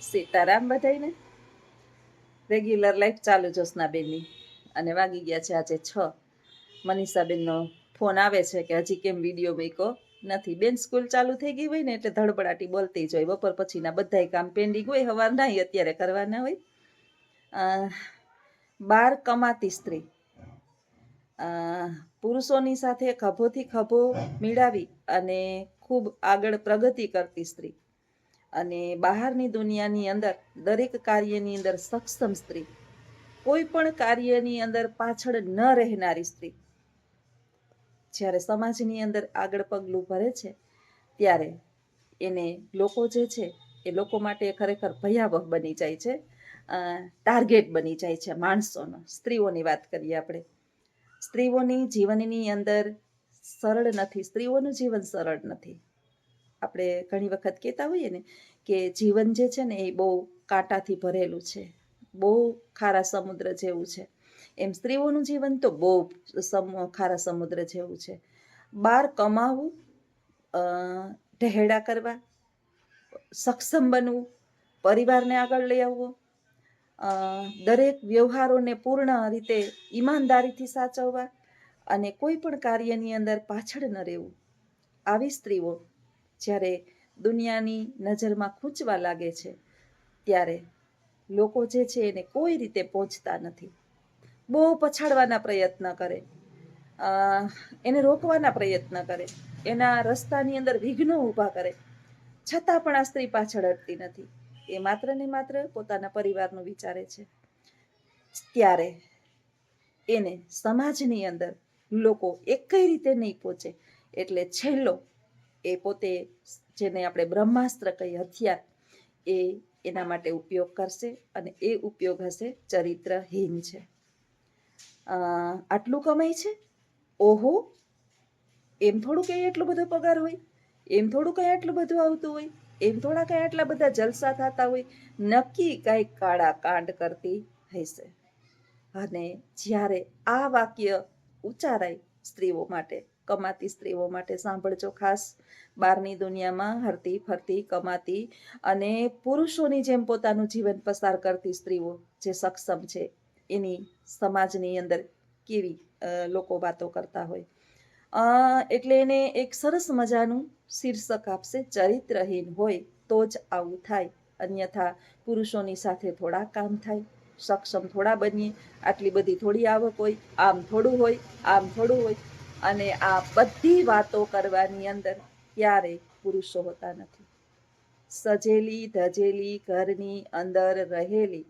સીતારામ બધાયને. Regular life ચાલુ જ્યોત્સનાબેનની અને વાગી ગયા છે આજે 6. મનીષાબેનનો ફોન આવે છે કે હજી કેમ વિડીયો મૂક્યો નથી. બેન સ્કૂલ ચાલુ થઈ ગઈ હોય ને એટલે ધડબડાટી બોલતી જ હોય. બપોર પછીના બધાય કામ પેન્ડિંગ હોય, સવારના અત્યારે કરવાના હોય. 12 કમાતી સ્ત્રી પુરુષોની સાથે ખભોથી ખભો મિલાવી અને ખૂબ આગળ પ્રગતિ કરતી સ્ત્રી અને બહારની દુનિયાની અંદર દરેક કાર્યની અંદર સક્ષમ સ્ત્રી, કોઈ પણ કાર્યની અંદર પાછળ ન રહેનારી સ્ત્રી જ્યારે સમાજની અંદર આગળ પગલું ભરે છે ત્યારે એને લોકો જે છે એ લોકો માટે ખરેખર ભયાવહ બની જાય છે, ટાર્ગેટ બની જાય છે માણસોનો. સ્ત્રીઓની વાત કરીએ આપણે. સ્ત્રીઓની જીવનની અંદર સરળ નથી, સ્ત્રીઓનું જીવન સરળ નથી. આપણે ઘણી વખત કહેતા હોઈએ ને કે જીવન જે છે ને એ બહુ કાંટાથી ભરેલું છે, બહુ ખારા સમુદ્ર જેવું છે. એમ સ્ત્રીઓનું જીવન તો બહુ ખારા સમુદ્ર જેવું છે. 12 કમાવું, ઢહેડા કરવા, સક્ષમ બનવું, પરિવારને આગળ લઈ આવવો, દરેક વ્યવહારોને પૂર્ણ રીતે ઈમાનદારીથી સાચવવા અને કોઈ પણ કાર્યની અંદર પાછળ ન રહેવું. આવી સ્ત્રીઓ જ્યારે દુનિયાની નજરમાં ખૂંચવા લાગે છે ત્યારે લોકો જે છે એને કોઈ રીતે પહોંચતા નથી. બહુ પછાડવાના પ્રયત્ન કરે, એને રોકવાના પ્રયત્ન કરે, એના રસ્તાની અંદર વિઘ્નો ઊભા કરે, છતાં પણ આ સ્ત્રી પાછળ હટતી નથી. એ માત્ર ને માત્ર પોતાના પરિવારનું વિચારે છે. ત્યારે એને સમાજની અંદર લોકો એક કઈ રીતે નહીં પહોંચે એટલે છેલ્લો એ પોતે, જેને આપણે બ્રહ્માસ્ત્ર કહીએ, હથિયાર, એ એના માટે ઉપયોગ કરશે અને એ ઉપયોગ હશે ચરિત્રહીન છે. આટલું કમાય છે, ઓહો, એમ થોડું કઈ એટલો બધો પગાર હોય, એમ થોડું કઈ આટલું બધું આવતું હોય, એમ થોડા કઈ આટલા બધા જલસા થતા હોય, નક્કી કઈક કાળા કાંડ કરતી હશે. અને જ્યારે આ વાક્ય ઉચ્ચારાય સ્ત્રીઓ માટે, કમાતી સ્ત્રીઓ માટે, સાંભળજો ખાસ. બહારની દુનિયામાં હરતી ફરતી કમાતી અને પુરુષોની જેમ પોતાનું જીવન પસાર કરતી સ્ત્રીઓ જે સક્ષમ છે એની સમાજની અંદર કેવી લોકો વાતો કરતા હોય. એટલે એને એક સરસ મજાનું શીર્ષક આપશે, ચરિત્રહીન હોય તો જ આવું થાય, અન્યથા પુરુષોની સાથે થોડા કામ થાય, સક્ષમ થોડા બનીએ, આટલી બધી થોડી આવક હોય, આમ થોડું હોય, આમ થોડું હોય. અને આ બધી વાતો કરવાની અંદર ક્યારેય પુરુષો હોતા નથી. સજેલી ધજેલી ઘરની અંદર રહેલી,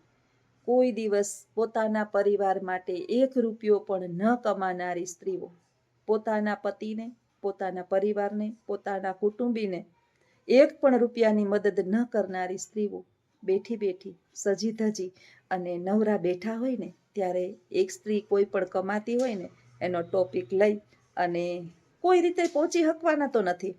કોઈ દિવસ પોતાના પરિવાર માટે 1 રૂપિયો પણ ન કમાનારી સ્ત્રીઓ, પોતાના પતિને, પોતાના પરિવારને, પોતાના કુટુંબીને 1 પણ રૂપિયાની મદદ ન કરનારી સ્ત્રીઓ બેઠી બેઠી સજી ધજી અને નવરા બેઠા હોય ને ત્યારે એક સ્ત્રી કોઈ પણ કમાતી હોય ને એનો ટોપિક લઈ અને કોઈ રીતે પહોંચી શકવાના તો નથી,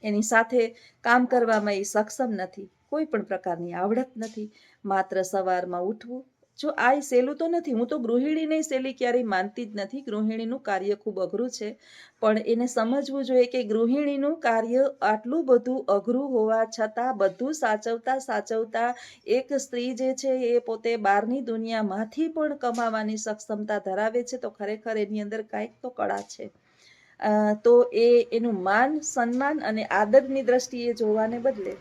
એની સાથે કામ કરવામાં એ સક્ષમ નથી, કોઈ પણ પ્રકારની આવડત નથી. માત્ર સવારમાં ઉઠવું. જો આ સહેલું તો નથી, હું તો ગૃહિણીને સહેલી ક્યારેય માનતી જ નથી. ગૃહિણીનું કાર્ય ખૂબ અઘરું છે, પણ એને સમજવું જોઈએ કે ગૃહિણીનું કાર્ય આટલું બધું અઘરું હોવા છતાં બધું સાચવતા સાચવતા એક સ્ત્રી જે છે એ પોતે બહારની દુનિયામાંથી પણ કમાવાની સક્ષમતા ધરાવે છે, તો ખરેખર એની અંદર કાંઈક તો કળા છે. તો એનું માન સન્માન અને આદરની દ્રષ્ટિએ જોવાને બદલે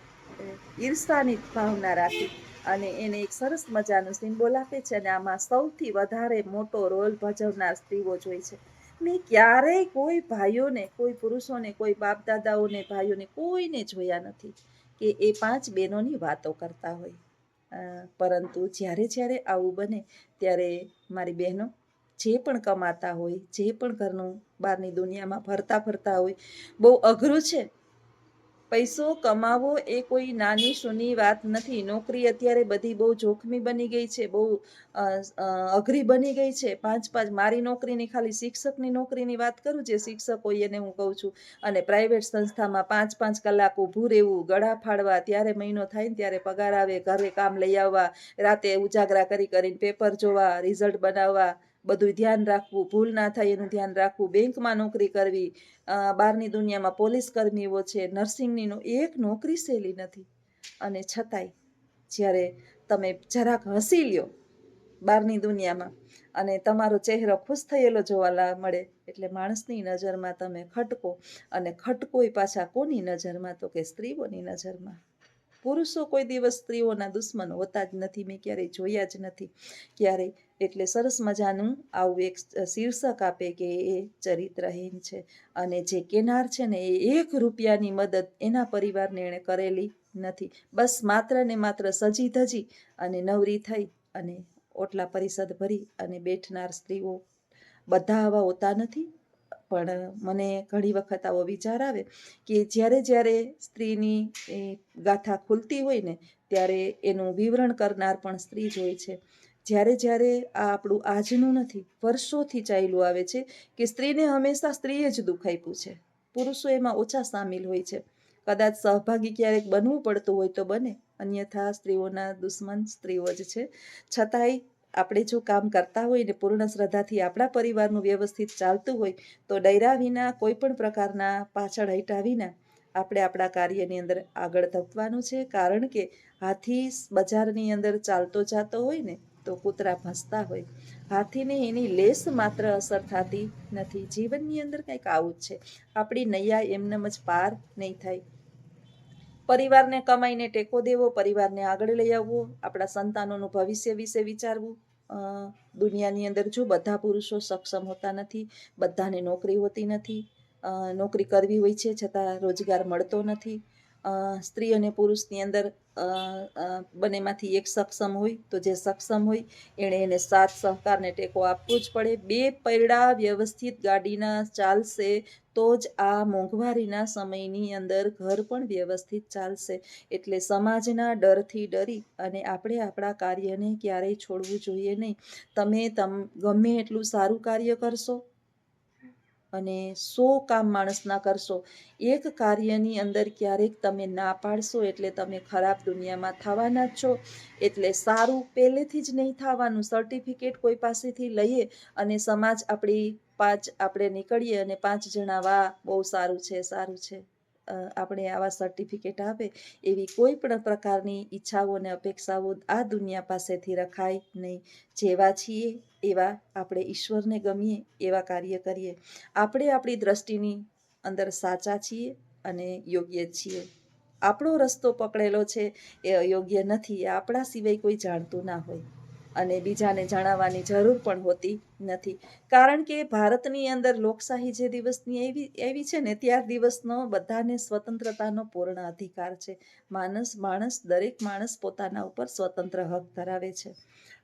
ઈર્ષાની ભાવના રાખી અને એને એક સરસ મજાનું સિમ્બોલ આપે છે. અને આમાં સૌથી વધારે મોટો રોલ ભજવનાર સ્ત્રીઓ જોઈ છે. મેં ક્યારેય કોઈ ભાઈઓને, કોઈ પુરુષોને, કોઈ બાપ દાદાઓને, ભાઈઓને કોઈને જોયા નથી કે એ 5 બહેનોની વાતો કરતા હોય. પરંતુ જ્યારે જ્યારે આવું બને ત્યારે મારી બહેનો જે પણ કમાતા હોય, જે પણ ઘરનું બહારની દુનિયામાં ફરતા હોય, બહુ અઘરું છે. પૈસો કમાવો એ કોઈ નાની સૂની વાત નથી. નોકરી અત્યારે બધી બહુ જોખમી બની ગઈ છે, બહુ અઘરી બની ગઈ છે. 5 મારી નોકરીની, ખાલી શિક્ષકની નોકરીની વાત કરું, જે શિક્ષક હોય એને હું કહું છું, અને પ્રાઇવેટ સંસ્થામાં 5 કલાક ઊભું રહેવું, ગળા ફાડવા, ત્યારે મહિનો થાય ને ત્યારે પગાર આવે, ઘરે કામ લઈ આવવા, રાતે ઉજાગરા કરીને પેપર જોવા, રિઝલ્ટ બનાવવા, બધું ધ્યાન રાખવું, ભૂલ ના થાય એનું ધ્યાન રાખવું, બેંકમાં નોકરી કરવી, બહારની દુનિયામાં પોલીસ કર્મીઓ છે, નર્સિંગની એક નોકરી સહેલી નથી. અને છતાંય જ્યારે તમે જરાક હસી લ્યો બહારની દુનિયામાં અને તમારો ચહેરો ખુશ થયેલો જોવા મળે એટલે માણસની નજરમાં તમે ખટકો, અને ખટકોય પાછા કોની નજરમાં? તો કે સ્ત્રીઓની નજરમાં. પુરુષો કોઈ દિવસ સ્ત્રીઓના દુશ્મન હોતા જ નથી, મેં ક્યારેય જોયા જ નથી ક્યારેય. એટલે સરસ મજાનું આવું એક શીર્ષક આપે કે એ ચરિત્રહીન છે. અને જે કેનાર છે ને એ 1 રૂપિયાની મદદ એના પરિવારને એણે કરેલી નથી. બસ માત્ર ને માત્ર સજી ધજી અને નવરી થઈ અને ઓટલા પરિષદ ભરી અને બેઠનાર સ્ત્રીઓ બધા આવા હોતા નથી. પણ મને ઘણી વખત આવો વિચાર આવે કે જ્યારે સ્ત્રીની ગાથા ખુલતી હોય ને ત્યારે એનું વિવરણ કરનાર પણ સ્ત્રી જ હોય છે. જ્યારે આ આપણું આજનું નથી, વર્ષોથી ચાલ્યું આવે છે કે સ્ત્રીને હંમેશા સ્ત્રીએ જ દુઃખ આપ્યું છે. પુરુષો એમાં ઓછા સામેલ હોય છે. કદાચ સહભાગી ક્યારેક બનવું પડતું હોય તો બને, અન્યથા સ્ત્રીઓના દુશ્મન સ્ત્રીઓ જ છે. છતાંય આપણે જો કામ કરતા હોય ને પૂર્ણ શ્રદ્ધાથી આપણા પરિવારનું વ્યવસ્થિત ચાલતું હોય તો ડર્યા વિના, કોઈ પણ પ્રકારના પાછળ હટ્યા વિના આપણે આપણા કાર્યની અંદર આગળ ધપવાનું છે. કારણ કે હાથી બજારની અંદર ચાલતો જતો હોય ને તો કૂતરા ભસતા હોય. હાથીને એની લેસ માત્ર અસર થતી નથી. જીવનની અંદર કંઈક આવું જ છે. આપણી નૈયા એમનેમ જ પાર નહીં થાય. પરિવારને કમાઈને ટેકો દેવો, પરિવારને આગળ લઈ આવવો, આપણા સંતાનોનું ભવિષ્ય વિશે વિચારવું. દુનિયાની અંદર જો બધા પુરુષો સક્ષમ હોતા નથી, બધાને નોકરી હોતી નથી, નોકરી કરવી હોય છે છતાં રોજગાર મળતો નથી. સ્ત્રી અને પુરુષની અંદર બંનેમાંથી એક સક્ષમ હોય તો જે સક્ષમ હોય એણે એને સાથ સહકારને ટેકો આપવો જ પડે. 2 પૈડા વ્યવસ્થિત ગાડીના ચાલશે તો જ આ મોંઘવારીના સમયની અંદર ઘર પણ વ્યવસ્થિત ચાલશે. એટલે સમાજના ડરથી ડરી અને આપણે આપણા કાર્યને ક્યારેય છોડવું જોઈએ નહીં. તમે ગમે એટલું સારું કાર્ય કરશો અને 100 કામ માણસના કરશો, એક કાર્યની અંદર ક્યારેક તમે ના પાડશો એટલે તમે ખરાબ દુનિયામાં થવાના જ છો. એટલે સારું પહેલેથી જ નહીં થવાનું. સર્ટિફિકેટ કોઈ પાસેથી લઈએ અને સમાજ આપણે નીકળીએ અને 5 જણા વાહ બહુ સારું છે, સારું છે, આપણે આવા સર્ટિફિકેટ આપે એવી કોઈ પણ પ્રકારની ઈચ્છાઓ અને અપેક્ષાઓ આ દુનિયા પાસેથી રખાય નહીં. જેવા છીએ એવા આપણે ઈશ્વરને ગમીએ એવા કાર્ય કરીએ. આપણે આપણી દ્રષ્ટિની અંદર સાચા છીએ અને યોગ્ય છીએ. આપણો રસ્તો પકડેલો છે એ અયોગ્ય નથી, એ આપણા સિવાય કોઈ જાણતું ના હોય અને બીજાને જણાવવાની જરૂર પણ હોતી નથી. કારણ કે ભારતની અંદર લોકશાહી જે દિવસની એવી છે ને ત્યાર દિવસનો બધાને સ્વતંત્રતાનો પૂર્ણ અધિકાર છે. દરેક માણસ પોતાના ઉપર સ્વતંત્ર હક ધરાવે છે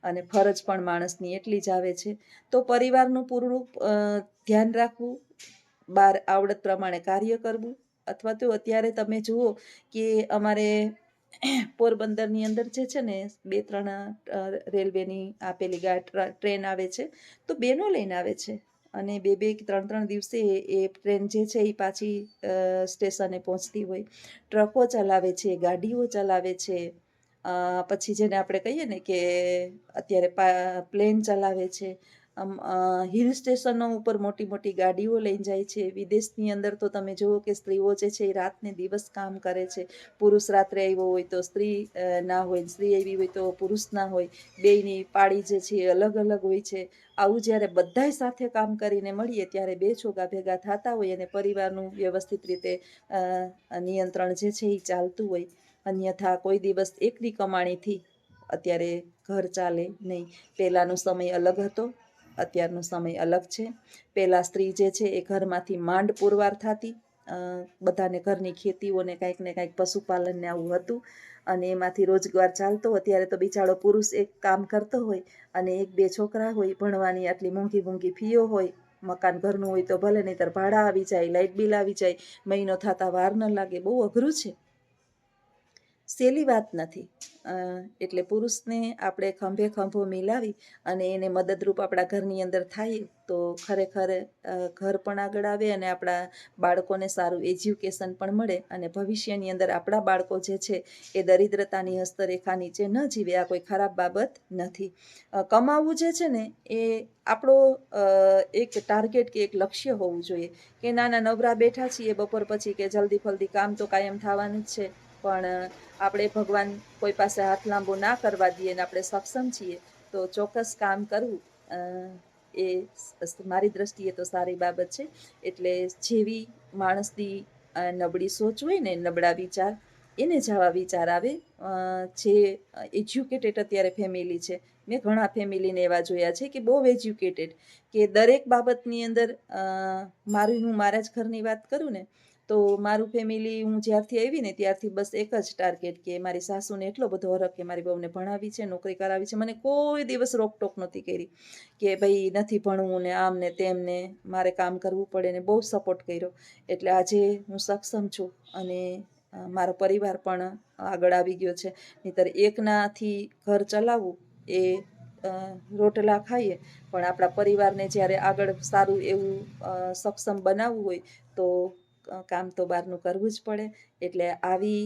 અને ફરજ પણ માણસની એટલી જ આવે છે. તો પરિવારનું પૂરું ધ્યાન રાખવું, બહાર આવડત પ્રમાણે કાર્ય કરવું. અથવા તો અત્યારે તમે જુઓ કે અમારે પોરબંદરની અંદર જે છે ને 2-3 રેલવેની આપેલી ટ્રેન આવે છે તો બેનો લઈને આવે છે અને 2-2 કે 3-3 દિવસે એ ટ્રેન જે છે એ પાછી સ્ટેશને પહોંચતી હોય. ટ્રકો ચલાવે છે, ગાડીઓ ચલાવે છે, પછી જેને આપણે કહીએ ને કે અત્યારે પ્લેન ચલાવે છે. હિલ સ્ટેશનો ઉપર મોટી મોટી ગાડીઓ લઈને જાય છે. વિદેશની અંદર તો તમે જુઓ કે સ્ત્રીઓ જે છે એ રાતને દિવસ કામ કરે છે. પુરુષ રાત્રે આવ્યો હોય તો સ્ત્રી ના હોય, સ્ત્રી આવી હોય તો પુરુષ ના હોય. બેયની પાળી જે છે એ અલગ અલગ હોય છે. આવું જ્યારે બધાય સાથે કામ કરીને મળીએ ત્યારે 2 છોકરા ભેગા થતા હોય અને પરિવારનું વ્યવસ્થિત રીતે નિયંત્રણ જે છે એ ચાલતું હોય. અન્યથા કોઈ દિવસ એકની કમાણીથી અત્યારે ઘર ચાલે નહીં. પહેલાંનો સમય અલગ હતો, અત્યારનો સમય અલગ છે. પહેલાં સ્ત્રી જે છે એ ઘરમાંથી માંડ પુરવાર થતી, બધાને ઘરની ખેતીઓને કાંઈક ને કાંઈક પશુપાલનને આવું હતું અને એમાંથી રોજગાર ચાલતો. અત્યારે તો બિચારો પુરુષ એક કામ કરતો હોય અને 1-2 છોકરા હોય, ભણવાની આટલી મોંઘી મોંઘી ફીઓ હોય, મકાન ઘરનું હોય તો ભલે, નહીંતર ભાડા આવી જાય, લાઇટ બિલ આવી જાય, મહિનો થતાં વાર ન લાગે. બહુ અઘરું છે, સહેલી વાત નથી. એટલે પુરુષને આપણે ખંભે ખંભો મિલાવી અને એને મદદરૂપ આપણા ઘરની અંદર થાય તો ખરેખર ઘર પણ આગળ આવે અને આપણા બાળકોને સારું એજ્યુકેશન પણ મળે અને ભવિષ્યની અંદર આપણા બાળકો જે છે એ દરિદ્રતાની હસ્તરેખા નીચે ન જીવે. આ કોઈ ખરાબ બાબત નથી. કમાવવું જે છે ને એ આપણો એક ટાર્ગેટ કે એક લક્ષ્ય હોવું જોઈએ કે નાના નવરા બેઠા છીએ બપોર પછી કે જલ્દી ફલ્દી કામ તો કાયમ થવાનું જ છે. પણ આપણે ભગવાન કોઈ પાસે હાથ લાંબો ના કરવા દઈએ ને આપણે સક્ષમ છીએ તો ચોક્કસ કામ કરવું એ મારી દ્રષ્ટિએ તો સારી બાબત છે. એટલે જેવી માણસની નબળી સોચ હોય ને, નબળા વિચાર, એને જ આવા વિચાર આવે. જે એજ્યુકેટેડ અત્યારે ફેમિલી છે, મેં ઘણા ફેમિલીને એવા જોયા છે કે બહુ એજ્યુકેટેડ, કે દરેક બાબતની અંદર હું મારા જ ઘરની વાત કરું ને તો મારું ફેમિલી, હું જ્યારથી આવી ને ત્યારથી બસ એક જ ટાર્ગેટ કે મારી સાસુને એટલો બધો હરખ કે મારી બહુને ભણાવી છે, નોકરી કરાવી છે. મને કોઈ દિવસ રોકટોક નહોતી કરી કે ભાઈ નથી ભણવું ને આમ ને તેમ ને મારે કામ કરવું પડે ને, બહુ સપોર્ટ કર્યો. એટલે આજે હું સક્ષમ છું અને મારો પરિવાર પણ આગળ આવી ગયો છે. નહીંતર એકનાથી ઘર ચલાવવું એ રોટલા ખાઈએ, પણ આપણા પરિવારને જ્યારે આગળ સારું એવું સક્ષમ બનાવવું હોય તો કામ તો બહારનું કરવું જ પડે. એટલે આવી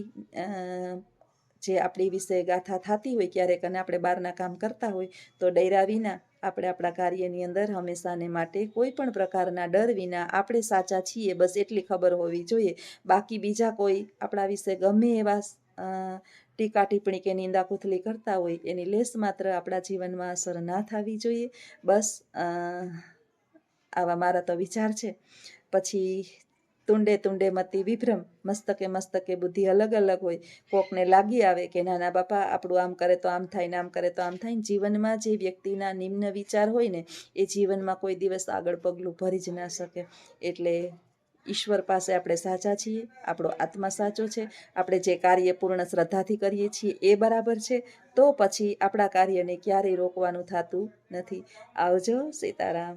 જે આપણી વિશે ગાથા થતી હોય ક્યારેક અને આપણે બહારના કામ કરતા હોય તો ડર્યા વિના આપણે આપણા કાર્યની અંદર હંમેશાને માટે કોઈ પણ પ્રકારના ડર વિના આપણે સાચા છીએ બસ એટલી ખબર હોવી જોઈએ. બાકી બીજા કોઈ આપણા વિશે ગમે એવા ટીકા ટિપ્પણી કે નિંદા કુથલી કરતા હોય એની લેશ માત્ર આપણા જીવનમાં અસર ના થવી જોઈએ. બસ આવા મારા તો વિચાર છે. પછી તુંડે તુંડે મતિ વિભ્રમ, મસ્તકે મસ્તકે બુદ્ધિ અલગ અલગ હોય. કોકને લાગી આવે કે નાના બાપા આપણું આમ કરે તો આમ થાય ને આમ કરે તો આમ થાય ને. જીવનમાં જે વ્યક્તિના નિમ્ન વિચાર હોય ને એ જીવનમાં કોઈ દિવસ આગળ પગલું ભરી જ ના શકે. એટલે ઈશ્વર પાસે આપણે સાચા છીએ, આપણો આત્મા સાચો છે, આપણે જે કાર્ય પૂર્ણ શ્રદ્ધાથી કરીએ છીએ એ બરાબર છે, તો પછી આપણા કાર્યને ક્યારેય રોકવાનું થતું નથી. આવજો. સીતારામ.